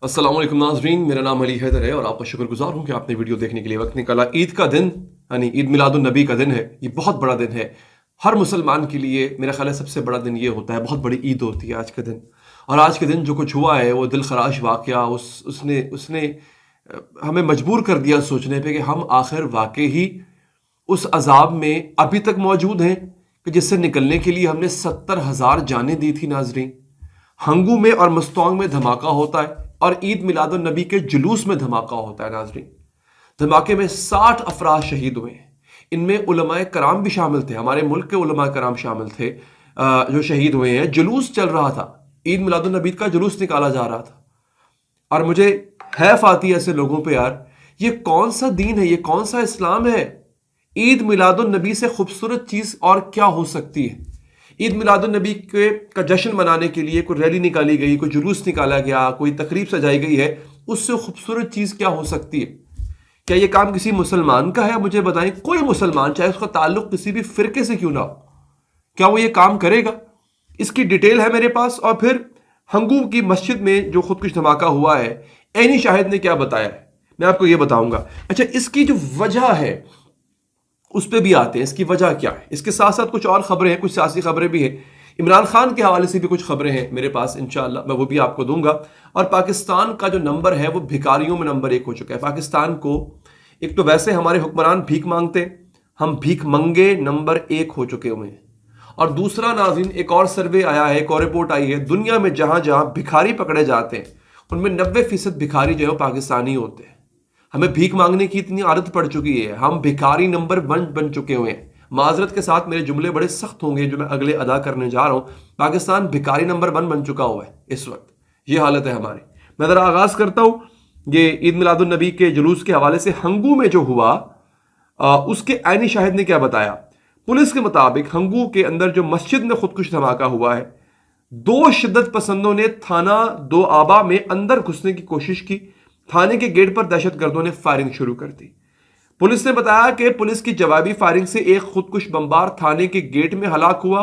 अस्सलाम वालेकुम नाज़रीन, मेरा नाम अली हैदर है और आपका शुक्रगुजार हूँ कि आपने वीडियो देखने के लिए वक्त निकाला। ईद का दिन यानी ईद मिलादुन नबी का दिन है। ये बहुत बड़ा दिन है हर मुसलमान के लिए। मेरा ख्याल है सबसे बड़ा दिन ये होता है, बहुत बड़ी ईद होती है आज के दिन। और आज के दिन जो कुछ हुआ है वो दिल खराश वाक़या उसने उसने हमें मजबूर कर दिया सोचने पे कि हम आखिर वाकई ही उस अजाब में अभी तक मौजूद हैं कि जिससे निकलने के लिए हमने 70,000 जानें दी थी। नाजरीन, हंगू में और मस्तौंग में धमाका होता है और ईद मिलादुन नबी के जुलूस में धमाका होता है। नाजरीन, धमाके में 60 अफराद शहीद हुए हैं। इनमें उलमाए कराम भी शामिल थे, हमारे मुल्क के उलमाए कराम शामिल थे जो शहीद हुए हैं। जुलूस चल रहा था, ईद मिलादुन नबी का जुलूस निकाला जा रहा था और मुझे हैफ आती है ऐसे लोगों पे, यार ये कौन सा दीन है, ये कौन सा इस्लाम है? ईद मिलादुन नबी से खूबसूरत चीज़ और क्या हो सकती है? ईद मिलादुन नबी के का जश्न मनाने के लिए कोई रैली निकाली गई, कोई जुलूस निकाला गया, कोई तकरीब सजाई गई है, उससे खूबसूरत चीज़ क्या हो सकती है? क्या ये काम किसी मुसलमान का है? मुझे बताएं, कोई मुसलमान चाहे उसका ताल्लुक किसी भी फिरके से क्यों ना हो, क्या वो ये काम करेगा? इसकी डिटेल है मेरे पास। और फिर हंगू की मस्जिद में जो खुदकुश धमाका हुआ है, ऐनी शाहिद ने क्या बताया है, मैं आपको ये बताऊंगा। अच्छा, इसकी जो वजह है उस पर भी आते हैं, इसकी वजह क्या है। इसके साथ साथ कुछ और खबरें हैं, कुछ सियासी खबरें भी हैं। इमरान खान के हवाले से भी कुछ खबरें हैं मेरे पास, इंशाअल्लाह मैं वो भी आपको दूंगा। और पाकिस्तान का जो नंबर है वो भिखारियों में नंबर 1 हो चुका है। पाकिस्तान को एक तो वैसे हमारे हुक्मरान भीख मांगते, हम भीख मंगे नंबर 1 हो चुके हुए हैं। और दूसरा नाज़रीन, एक और सर्वे आया है, एक और रिपोर्ट आई है, दुनिया में जहां जहां भिखारी पकड़े जाते हैं उनमें 90% भिखारी जो है वो पाकिस्तानी होते हैं। हमें भीख मांगने की इतनी आदत पड़ चुकी है, हम भिखारी नंबर 1 बन चुके हुए हैं। माजरत के साथ मेरे जुमले बड़े सख्त होंगे जो मैं अगले अदा करने जा रहा हूं। पाकिस्तान भिखारी नंबर 1 बन चुका हुआ है इस वक्त, ये हालत है हमारी। मैं ज़रा आगाज़ करता हूं ये ईद मिलादुन नबी के जुलूस के हवाले से। हंगू में जो हुआ उसके ऐनी शाहिद ने क्या बताया। पुलिस के मुताबिक हंगू के अंदर जो मस्जिद में खुदकुश धमाका हुआ है, 2 शिद्दत पसंदों ने थाना दो आबा में अंदर घुसने की कोशिश की। थाने के गेट पर दहशतगर्दों ने फायरिंग शुरू कर दी। पुलिस ने बताया कि पुलिस की जवाबी फायरिंग से एक खुदकुश बमबार थाने के गेट में हलाक हुआ।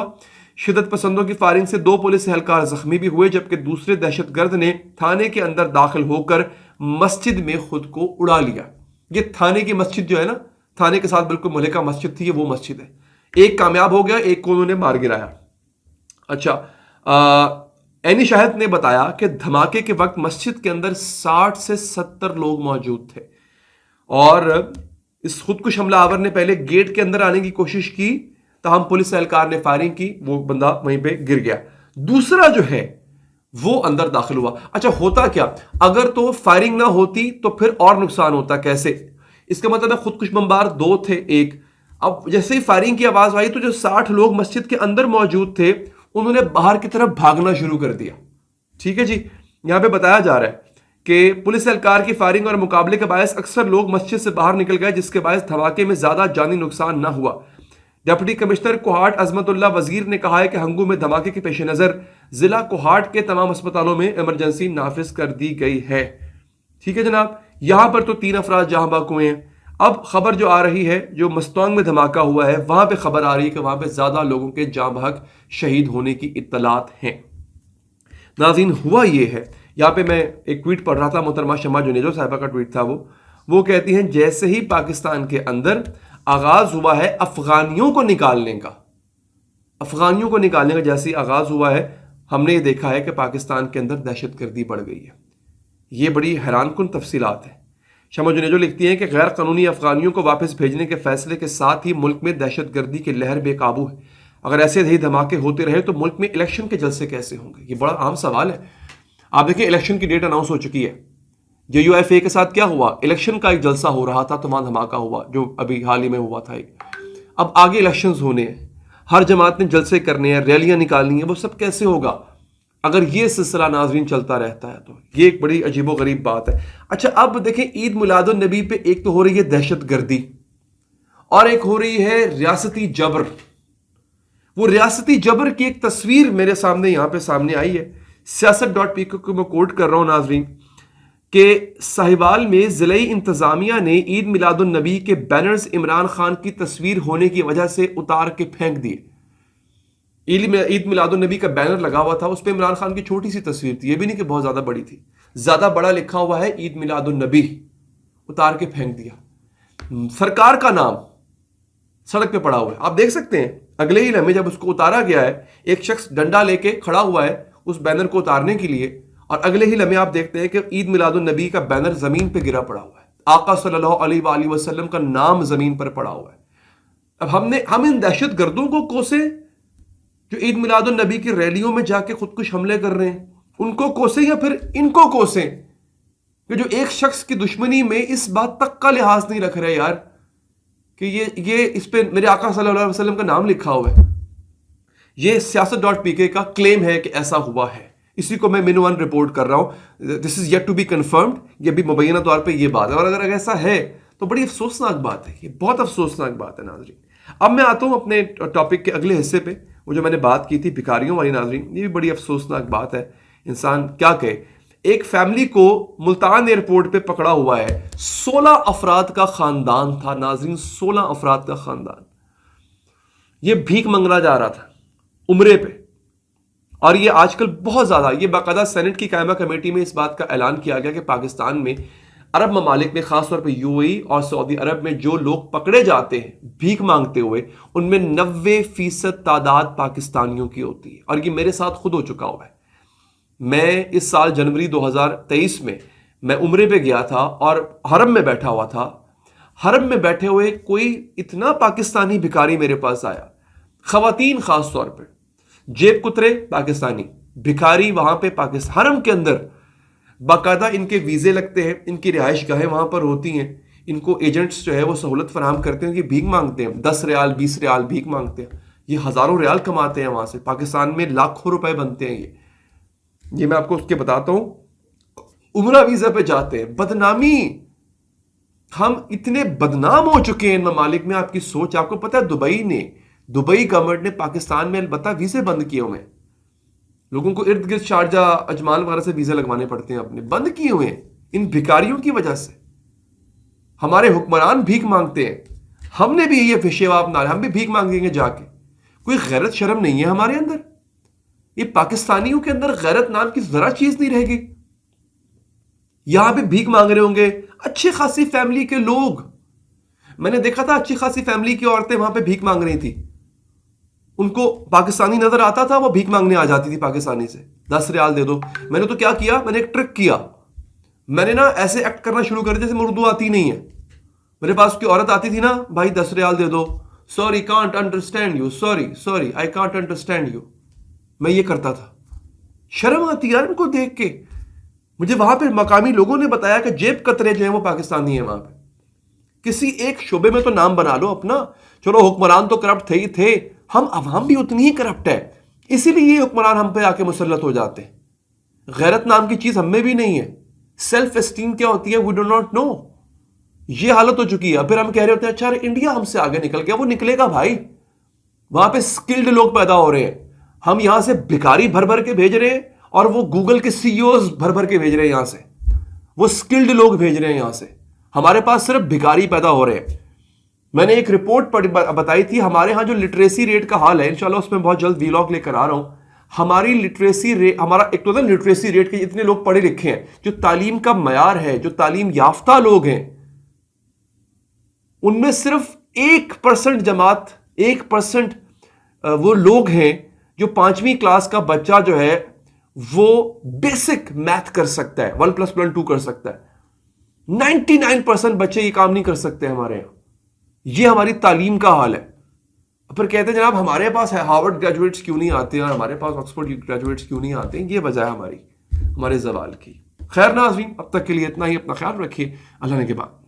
शिद्दत पसंदों की फायरिंग से 2 पुलिस एहलकार जख्मी भी हुए, जबकि दूसरे दहशतगर्द ने थाने के अंदर दाखिल होकर मस्जिद में खुद को उड़ा लिया। ये थाने की मस्जिद जो है ना, थाने के साथ बिल्कुल मुहल्ला मस्जिद थी, ये वो मस्जिद है। एक कामयाब हो गया, एक को उन्होंने मार गिराया। अच्छा, ऐनी शाहिद ने बताया कि धमाके के वक्त मस्जिद के अंदर 60 से 70 लोग मौजूद थे और इस खुदकुश हमलावर ने पहले गेट के अंदर आने की कोशिश की, तमाम पुलिस एहलकार ने फायरिंग की, वो बंदा वहीं पे गिर गया। दूसरा जो है वो अंदर दाखिल हुआ। अच्छा, होता क्या अगर तो फायरिंग ना होती तो फिर और नुकसान होता। कैसे? इसका मतलब है खुदकुश बमबार 2 थे, एक। अब जैसे ही फायरिंग की आवाज आई तो जो 60 लोग मस्जिद के अंदर मौजूद थे उन्होंने बाहर की तरफ भागना शुरू कर दिया। ठीक है जी, यहां पे बताया जा रहा है कि पुलिस एहलकार की फायरिंग और मुकाबले के बायस अक्सर लोग मस्जिद से बाहर निकल गए, जिसके बायस धमाके में ज्यादा जानी नुकसान ना हुआ। डिप्टी कमिश्नर कोहाट अजमतुल्लाह वजीर ने कहा है कि हंगू में धमाके के पेश नजर जिला कोहाट के तमाम अस्पतालों में इमरजेंसी नाफिज कर दी गई है। ठीक है जनाब, यहां पर तो 3 अफराद जहां बाक हुए हैं। अब खबर जो आ रही है, जो मस्तौंग में धमाका हुआ है वहां पे खबर आ रही है कि वहां पे ज्यादा लोगों के जाँ बहक शहीद होने की इत्तलात हैं। नाज़रीन, हुआ ये है, यहाँ पे मैं एक ट्वीट पढ़ रहा था, मोहतरमा शमा जुनेजो साहिबा का ट्वीट था। वो कहती हैं, जैसे ही पाकिस्तान के अंदर आगाज हुआ है अफगानियों को निकालने का, जैसे ही आगाज हुआ है, हमने ये देखा है कि पाकिस्तान के अंदर दहशतगर्दी बढ़ गई है। ये बड़ी हैरानकुन तफसीलात है। शमा जुनेजो लिखती हैं कि गैर कानूनी अफगानियों को वापस भेजने के फैसले के साथ ही मुल्क में दहशतगर्दी की लहर बेकाबू है। अगर ऐसे ही धमाके होते रहे तो मुल्क में इलेक्शन के जलसे कैसे होंगे? ये बड़ा आम सवाल है। आप देखिए, इलेक्शन की डेट अनाउंस हो चुकी है। JUIFA के साथ क्या हुआ, इलेक्शन का एक जलसा हो रहा था तो वहां धमाका हुआ, जो अभी हाल ही में हुआ था एक। अब आगे इलेक्शन होने हैं, हर जमात ने जलसे करने हैं, रैलियां निकालनी है, वो सब कैसे होगा अगर ये सिलसिला नाजरीन चलता रहता है? तो ये एक बड़ी अजीबो गरीब बात है। अच्छा, अब देखें, ईद मिलादुन नबी पे एक तो हो रही है दहशतगर्दी और एक हो रही है रियासती जबर। वो रियासती जबर की एक तस्वीर मेरे सामने यहां पे सामने आई है। सियासत.pk को मैं कोट कर रहा हूं नाजरीन, कि साहिवाल में जिले इंतजामिया ने ईद मिलादुन नबी के बैनर्स इमरान खान की तस्वीर होने की वजह से उतार के फेंक दिए। عید میلاد النبی کا بینر لگا ہوا تھا، اس پہ عمران خان کی چھوٹی سی تصویر تھی، یہ بھی نہیں کہ بہت زیادہ بڑی تھی، زیادہ بڑا لکھا ہوا ہے عید میلاد النبی، اتار کے پھینک دیا۔ سرکار کا نام سڑک پہ پڑا ہوا ہے، آپ دیکھ سکتے ہیں اگلے ہی لمحے جب اس کو اتارا گیا ہے، ایک شخص ڈنڈا لے کے کھڑا ہوا ہے اس بینر کو اتارنے کے لیے، اور اگلے ہی لمحے آپ دیکھتے ہیں کہ عید میلاد النبی کا بینر زمین پہ گرا پڑا ہوا ہے، آقا صلی اللہ علیہ وآلہ وسلم کا نام زمین پر پڑا ہوا ہے۔ اب ہم ان دہشت گردوں کو کوسیں جو عید میلاد النبی کی ریلیوں میں جا کے خودکش حملے کر رہے ہیں، ان کو کوسیں یا پھر ان کو کوسیں کہ جو ایک شخص کی دشمنی میں اس بات تک کا لحاظ نہیں رکھ رہے یار کہ یہ اس پہ میرے آقا صلی اللہ علیہ وسلم کا نام لکھا ہوا ہے۔ یہ سیاست.pk کا کلیم ہے کہ ایسا ہوا ہے، اسی کو میں مینو ون رپورٹ کر رہا ہوں، this is yet to be confirmed, یہ بھی مبینہ طور پہ یہ بات ہے، اور اگر ایسا ہے تو بڑی افسوسناک بات ہے، یہ بہت افسوسناک بات ہے ناظرین۔ اب میں آتا ہوں اپنے ٹاپک کے اگلے حصے پہ، وہ جو میں نے بات کی تھی بھکاریوں والی، ناظرین یہ بھی بڑی افسوسناک بات ہے، انسان کیا کہے۔ ایک فیملی کو ملتان ایئرپورٹ پہ پکڑا ہوا ہے، 16 افراد کا خاندان تھا ناظرین، 16 افراد کا خاندان، یہ بھیک منگنا جا رہا تھا عمرے پہ، اور یہ آج کل بہت زیادہ، یہ باقاعدہ سینٹ کی قائمہ کمیٹی میں اس بات کا اعلان کیا گیا کہ پاکستان میں عرب ممالک میں خاص طور پہ UAE اور سعودی عرب میں جو لوگ پکڑے جاتے ہیں بھیک مانگتے ہوئے، ان میں 90% تعداد پاکستانیوں کی ہوتی ہے، اور یہ میرے ساتھ خود ہو چکا ہوا ہے۔ میں اس سال جنوری 2023 میں عمرے پہ گیا تھا اور حرم میں بیٹھا ہوا تھا، حرم میں بیٹھے ہوئے کوئی اتنا پاکستانی بھکاری میرے پاس آیا، خواتین خاص طور پہ، جیب کترے پاکستانی، بھکاری وہاں پہ پاکستان، حرم کے اندر باقاعدہ ان کے ویزے لگتے ہیں، ان کی رہائش گاہیں وہاں پر ہوتی ہیں، ان کو ایجنٹس جو ہے وہ سہولت فراہم کرتے ہیں کہ بھیک مانگتے ہیں، 10 ریال 20 ریال بھیک مانگتے ہیں، یہ ہزاروں ریال کماتے ہیں وہاں سے، پاکستان میں لاکھوں روپے بنتے ہیں یہ میں آپ کو اس کے بتاتا ہوں۔ عمرہ ویزا پہ جاتے ہیں، بدنامی، ہم اتنے بدنام ہو چکے ہیں ان ممالک میں، آپ کی سوچ، آپ کو پتہ ہے دبئی گورنمنٹ نے پاکستان میں البتہ ویزے بند کیے ہوئے ہیں، لوگوں کو ارد گرد شارجہ اجمان وغیرہ سے ویزے لگوانے پڑتے ہیں، اپنے بند کیے ہوئے ہیں ان بھکاریوں کی وجہ سے۔ ہمارے حکمران بھیک مانگتے ہیں، ہم نے بھی یہ فشیواب نہ، ہم بھی بھیک مانگیں گے جا کے، کوئی غیرت شرم نہیں ہے ہمارے اندر؟ یہ پاکستانیوں کے اندر غیرت نام کی ذرا چیز نہیں رہے گی؟ یہاں پہ بھیک مانگ رہے ہوں گے اچھی خاصی فیملی کے لوگ، میں نے دیکھا تھا اچھی خاصی فیملی کی عورتیں وہاں پہ بھیک مانگ رہی تھی، ان کو پاکستانی نظر آتا تھا، وہ بھیک مانگنے آ جاتی تھی پاکستانی سے، 10 ریال دے دو۔ میں نے تو کیا کیا، میں نے ایک ٹرک کیا، میں نے نا ایسے ایکٹ کرنا شروع کر دیا جیسے مجھے اردو آتی نہیں ہے، میرے پاس کوئی عورت آتی تھی نا، بھائی 10 ریال دے دو، sorry can't understand you, sorry I can't understand you, میں یہ کرتا تھا۔ شرم آتی یار ان کو دیکھ کے۔ مجھے وہاں پہ مقامی لوگوں نے بتایا کہ جیب کترے جو ہیں وہ پاکستانی ہیں وہاں پہ، کسی ایک شعبے میں تو نام بنا لو اپنا، چلو حکمران تو کرپٹ تھے ہی تھے، ہم عوام بھی اتنی ہی کرپٹ ہے، اسی لیے یہ حکمران ہم پہ آ کے مسلط ہو جاتے ہیں۔ غیرت نام کی چیز ہم میں بھی نہیں ہے، سیلف اسٹیم کیا ہوتی ہے وی ڈو ناٹ نو، یہ حالت ہو چکی ہے۔ پھر ہم کہہ رہے ہوتے ہیں اچھا انڈیا ہم سے آگے نکل گیا، وہ نکلے گا بھائی، وہاں پہ سکلڈ لوگ پیدا ہو رہے ہیں، ہم یہاں سے بھکاری بھر بھر کے بھیج رہے ہیں، اور وہ گوگل کے CEOs بھر بھر کے بھیج رہے ہیں یہاں سے، وہ سکلڈ لوگ بھیج رہے ہیں یہاں سے، ہمارے پاس صرف بھکاری پیدا ہو رہے ہیں۔ میں نے ایک رپورٹ بتائی تھی ہمارے ہاں جو لٹریسی ریٹ کا حال ہے، انشاءاللہ اس میں بہت جلد ویلاگ لے کر آ رہا ہوں۔ ہماری لٹریسی ریٹ، ہمارا ایک تو لٹریسی ریٹ کے اتنے لوگ پڑھے لکھے ہیں، جو تعلیم کا معیار ہے، جو تعلیم یافتہ لوگ ہیں، ان میں صرف 1% جماعت، 1% وہ لوگ ہیں جو 5ویں کلاس کا بچہ جو ہے وہ بیسک میتھ کر سکتا ہے، 1+1=2 کر سکتا ہے۔ 99% بچے یہ کام نہیں کر سکتے ہمارے یہاں، یہ ہماری تعلیم کا حال ہے۔ پھر کہتے ہیں جناب ہمارے پاس ہارورڈ گریجویٹس کیوں نہیں آتے اور ہمارے پاس آکسفورڈ گریجویٹس کیوں نہیں آتے ہیں، یہ وجہ ہے ہمارے زوال کی۔ خیر ناظرین، اب تک کے لیے اتنا ہی، اپنا خیال رکھیے، اللہ نے کے بعد۔